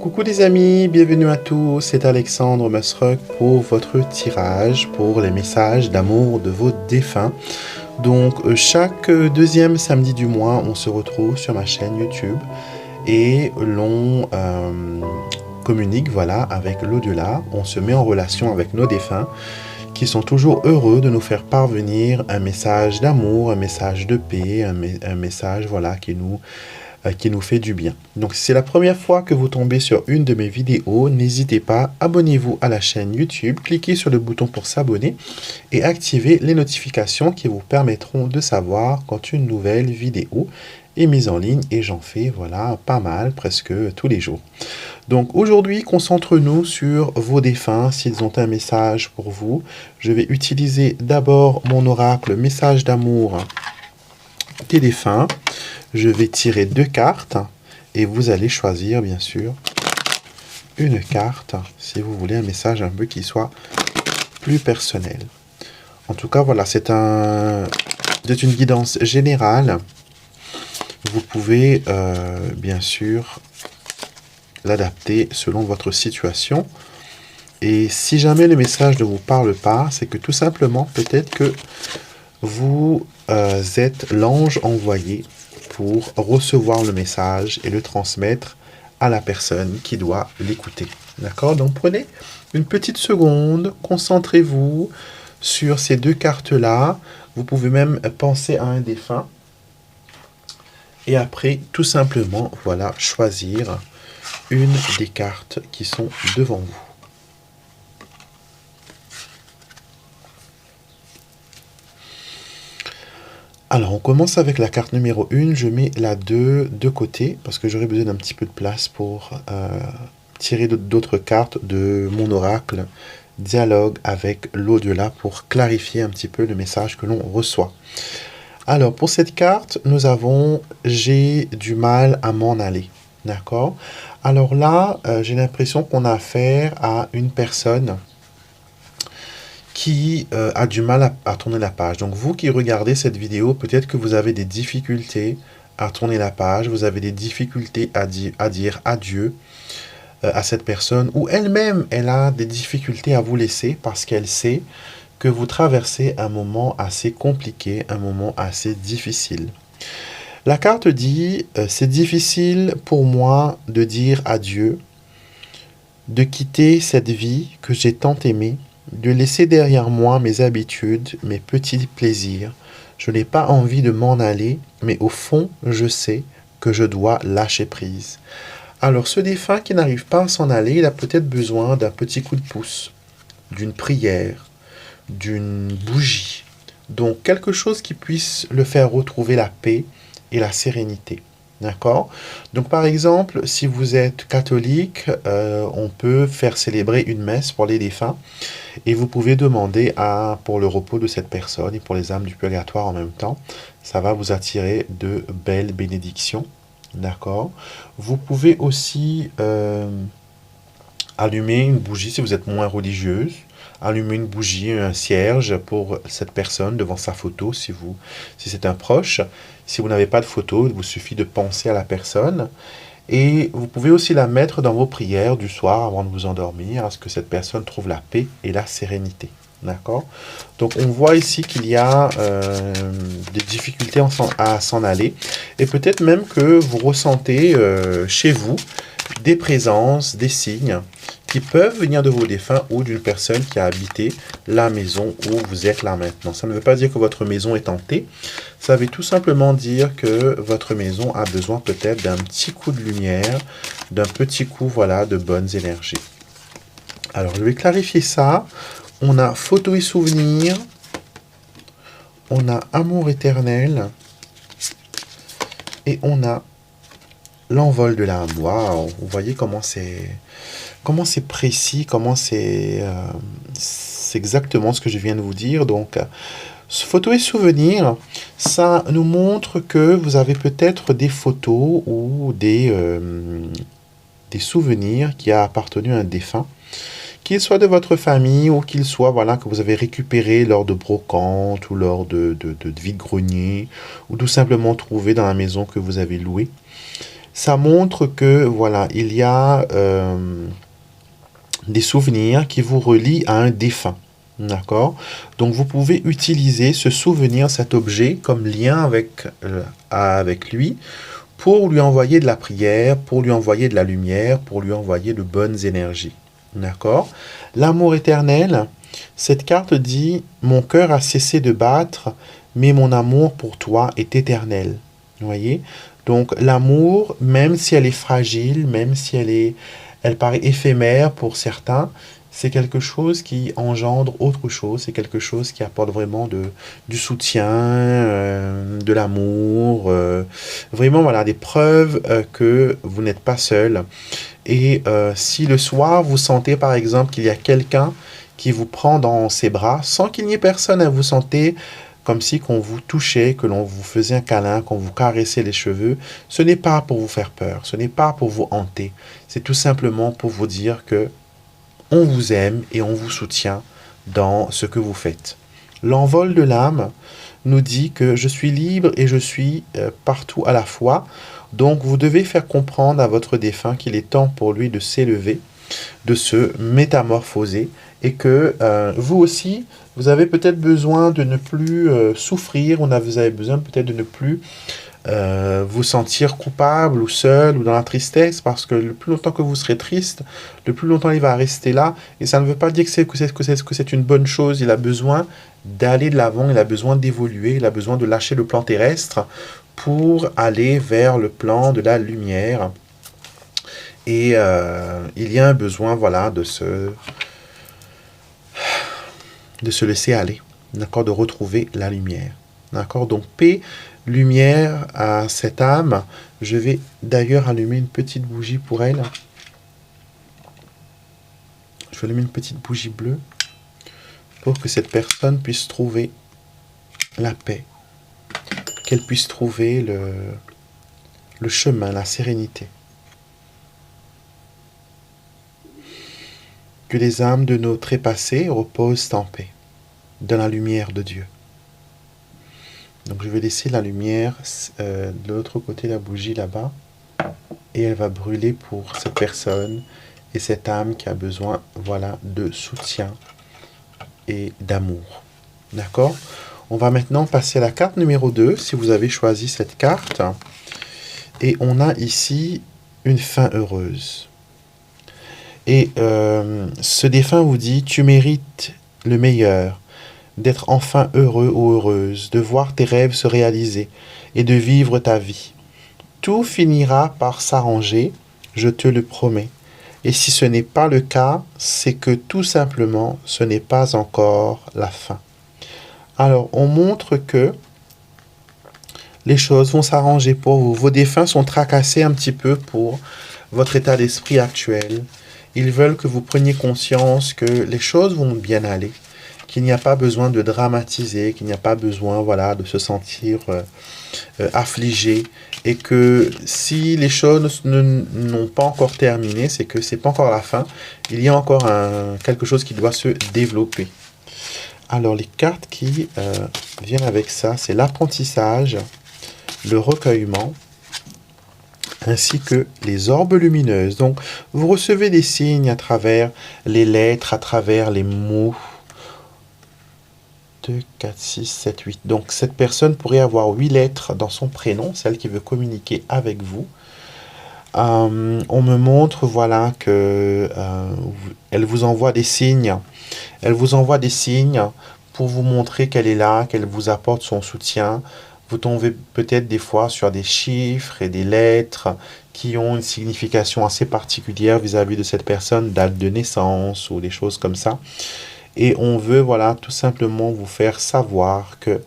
Coucou les amis, bienvenue à tous, c'est Alexandre Musruck pour votre tirage pour les messages d'amour de vos défunts. Donc chaque deuxième samedi du mois, on se retrouve sur ma chaîne YouTube et l'on communique voilà, avec l'au-delà, on se met en relation avec nos défunts qui sont toujours heureux de nous faire parvenir un message d'amour, un message de paix, un message voilà, qui nous fait du bien. Donc si c'est la première fois que vous tombez sur une de mes vidéos, n'hésitez pas, abonnez-vous à la chaîne YouTube, cliquez sur le bouton pour s'abonner et activez les notifications qui vous permettront de savoir quand une nouvelle vidéo est mise en ligne, et j'en fais voilà pas mal, presque tous les jours. Donc aujourd'hui, concentrons-nous sur vos défunts, s'ils ont un message pour vous. Je vais utiliser d'abord mon oracle message d'amour des défunts. Je vais tirer 2 cartes et vous allez choisir bien sûr une carte si vous voulez un message un peu qui soit plus personnel. En tout cas, voilà, c'est une guidance générale. Vous pouvez bien sûr l'adapter selon votre situation. Et si jamais le message ne vous parle pas, c'est que tout simplement, peut-être que vous êtes l'ange envoyé pour recevoir le message et le transmettre à la personne qui doit l'écouter. D'accord? Donc prenez une petite seconde, concentrez-vous sur ces 2 cartes-là. Vous pouvez même penser à un défunt. Et après, tout simplement, voilà, choisir une des cartes qui sont devant vous. Alors, on commence avec la carte numéro 1. Je mets la 2 de côté parce que j'aurai besoin d'un petit peu de place pour tirer d'autres cartes de mon oracle. Dialogue avec l'au-delà pour clarifier un petit peu le message que l'on reçoit. Alors, pour cette carte, nous avons « J'ai du mal à m'en aller ». D'accord? Alors là, j'ai l'impression qu'on a affaire à une personne qui a du mal à tourner la page. Donc vous qui regardez cette vidéo, peut-être que vous avez des difficultés à tourner la page, vous avez des difficultés à dire adieu à cette personne, ou elle-même, elle a des difficultés à vous laisser parce qu'elle sait que vous traversez un moment assez compliqué, un moment assez difficile. La carte dit « C'est difficile pour moi de dire adieu, de quitter cette vie que j'ai tant aimée, de laisser derrière moi mes habitudes, mes petits plaisirs. Je n'ai pas envie de m'en aller, mais au fond, je sais que je dois lâcher prise. » Alors, ce défunt qui n'arrive pas à s'en aller, il a peut-être besoin d'un petit coup de pouce, d'une prière, d'une bougie. Donc, quelque chose qui puisse le faire retrouver la paix et la sérénité. D'accord? Donc, par exemple, si vous êtes catholique, on peut faire célébrer une messe pour les défunts et vous pouvez demander pour le repos de cette personne et pour les âmes du purgatoire en même temps. Ça va vous attirer de belles bénédictions. D'accord? Vous pouvez aussi allumer une bougie si vous êtes moins religieuse. Allumer une bougie, un cierge pour cette personne devant sa photo si c'est un proche. Si vous n'avez pas de photo, il vous suffit de penser à la personne. Et vous pouvez aussi la mettre dans vos prières du soir avant de vous endormir, à ce que cette personne trouve la paix et la sérénité. D'accord? Donc on voit ici qu'il y a des difficultés à s'en aller. Et peut-être même que vous ressentez chez vous des présences, des signes qui peuvent venir de vos défunts ou d'une personne qui a habité la maison où vous êtes là maintenant. Ça ne veut pas dire que votre maison est hantée. Ça veut tout simplement dire que votre maison a besoin peut-être d'un petit coup de lumière, d'un petit coup voilà, de bonnes énergies. Alors, je vais clarifier ça. On a photo et souvenir. On a amour éternel. Et on a l'envol de l'âme. Waouh! Vous voyez comment c'est précis, comment c'est exactement ce que je viens de vous dire. Donc, photo et souvenir, ça nous montre que vous avez peut-être des photos ou des souvenirs qui a appartenu à un défunt, qu'il soit de votre famille ou qu'il soit voilà, que vous avez récupéré lors de brocantes ou lors de vide-grenier ou tout simplement trouvé dans la maison que vous avez louée. Ça montre que, voilà, il y a des souvenirs qui vous relient à un défunt. D'accord? Donc vous pouvez utiliser ce souvenir, cet objet, comme lien avec lui, pour lui envoyer de la prière, pour lui envoyer de la lumière, pour lui envoyer de bonnes énergies. D'accord? L'amour éternel, cette carte dit: mon cœur a cessé de battre, mais mon amour pour toi est éternel. Vous voyez? Donc l'amour, même si elle est fragile, même si elle paraît éphémère pour certains, c'est quelque chose qui engendre autre chose, c'est quelque chose qui apporte vraiment du soutien, de l'amour, vraiment voilà, des preuves que vous n'êtes pas seul. Et si le soir vous sentez par exemple qu'il y a quelqu'un qui vous prend dans ses bras, sans qu'il n'y ait personne, vous sentez comme si qu'on vous touchait, que l'on vous faisait un câlin, qu'on vous caressait les cheveux, ce n'est pas pour vous faire peur, ce n'est pas pour vous hanter, c'est tout simplement pour vous dire que on vous aime et on vous soutient dans ce que vous faites. L'envol de l'âme nous dit que je suis libre et je suis partout à la fois. Donc vous devez faire comprendre à votre défunt qu'il est temps pour lui de s'élever, de se métamorphoser, et que vous aussi, vous avez peut-être besoin de ne plus souffrir, vous avez besoin peut-être de ne plus vous sentir coupable ou seul ou dans la tristesse, parce que le plus longtemps que vous serez triste, le plus longtemps il va rester là, et ça ne veut pas dire que c'est une bonne chose. Il a besoin d'aller de l'avant, il a besoin d'évoluer, il a besoin de lâcher le plan terrestre pour aller vers le plan de la lumière. Et il y a un besoin, voilà, de se laisser aller, d'accord, de retrouver la lumière, d'accord. Donc paix, lumière à cette âme. Je vais d'ailleurs allumer une petite bougie pour elle. Je vais allumer une petite bougie bleue pour que cette personne puisse trouver la paix, qu'elle puisse trouver le chemin, la sérénité. Que les âmes de nos trépassés reposent en paix, dans la lumière de Dieu. Donc je vais laisser la lumière de l'autre côté, la bougie là-bas, et elle va brûler pour cette personne et cette âme qui a besoin, voilà, de soutien et d'amour. D'accord? On va maintenant passer à la carte numéro 2, si vous avez choisi cette carte. Et on a ici une fin heureuse. Et ce défunt vous dit: tu mérites le meilleur, d'être enfin heureux ou heureuse, de voir tes rêves se réaliser et de vivre ta vie. Tout finira par s'arranger, je te le promets. Et si ce n'est pas le cas, c'est que tout simplement, ce n'est pas encore la fin. Alors, on montre que les choses vont s'arranger pour vous. Vos défunts sont tracassés un petit peu pour votre état d'esprit actuel. Ils veulent que vous preniez conscience que les choses vont bien aller, qu'il n'y a pas besoin de dramatiser, qu'il n'y a pas besoin, voilà, de se sentir affligé, et que si les choses n'ont pas encore terminé, c'est que c'est pas encore la fin, il y a encore quelque chose qui doit se développer. Alors les cartes qui viennent avec ça, c'est l'apprentissage, le recueillement, ainsi que les orbes lumineuses. Donc vous recevez des signes à travers les lettres, à travers les mots. 2, 4, 6, 7, 8. Donc cette personne pourrait avoir 8 lettres dans son prénom, celle qui veut communiquer avec vous. On me montre, voilà, que elle vous envoie des signes. Elle vous envoie des signes pour vous montrer qu'elle est là, qu'elle vous apporte son soutien. Vous tombez peut-être des fois sur des chiffres et des lettres qui ont une signification assez particulière vis-à-vis de cette personne, date de naissance ou des choses comme ça. Et on veut, voilà, tout simplement vous faire savoir que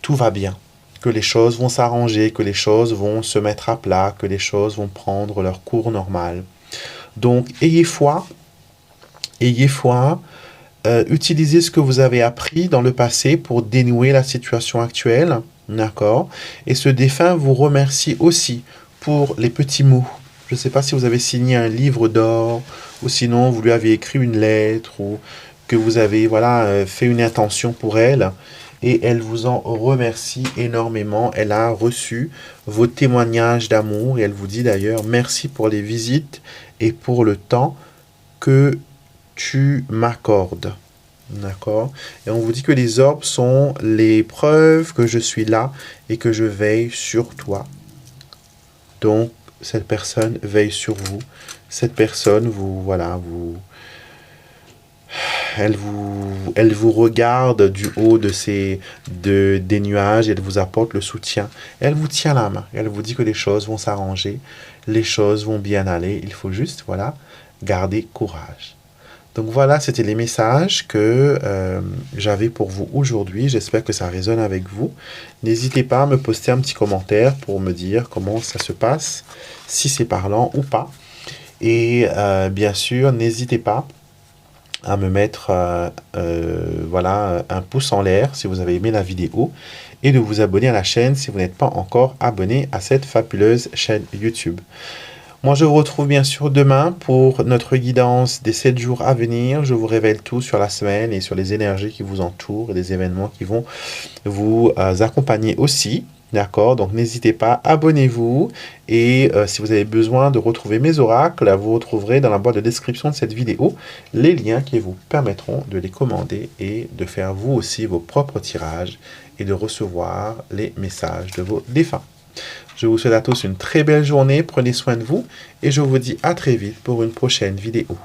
tout va bien, que les choses vont s'arranger, que les choses vont se mettre à plat, que les choses vont prendre leur cours normal. Donc, ayez foi, utilisez ce que vous avez appris dans le passé pour dénouer la situation actuelle, d'accord? Et ce défunt vous remercie aussi pour les petits mots. Je ne sais pas si vous avez signé un livre d'or, ou sinon vous lui avez écrit une lettre, ou que vous avez, voilà, fait une intention pour elle. et elle vous en remercie énormément. Elle a reçu vos témoignages d'amour et elle vous dit d'ailleurs merci pour les visites et pour le temps que tu m'accordes. D'accord? Et on vous dit que les orbes sont les preuves que je suis là et que je veille sur toi. Donc, cette personne veille sur vous. Cette personne, elle vous regarde du haut des nuages, elle vous apporte le soutien. Elle vous tient la main. Elle vous dit que les choses vont s'arranger, les choses vont bien aller. Il faut juste, garder courage. Donc voilà, c'était les messages que j'avais pour vous aujourd'hui. J'espère que ça résonne avec vous. N'hésitez pas à me poster un petit commentaire pour me dire comment ça se passe, si c'est parlant ou pas. Et bien sûr, n'hésitez pas à me mettre un pouce en l'air si vous avez aimé la vidéo et de vous abonner à la chaîne si vous n'êtes pas encore abonné à cette fabuleuse chaîne YouTube. Moi, je vous retrouve bien sûr demain pour notre guidance des 7 jours à venir. Je vous révèle tout sur la semaine et sur les énergies qui vous entourent et les événements qui vont vous accompagner aussi. D'accord? Donc, n'hésitez pas, abonnez-vous. Et si vous avez besoin de retrouver mes oracles, vous retrouverez dans la boîte de description de cette vidéo les liens qui vous permettront de les commander et de faire vous aussi vos propres tirages et de recevoir les messages de vos défunts. Je vous souhaite à tous une très belle journée, prenez soin de vous et je vous dis à très vite pour une prochaine vidéo.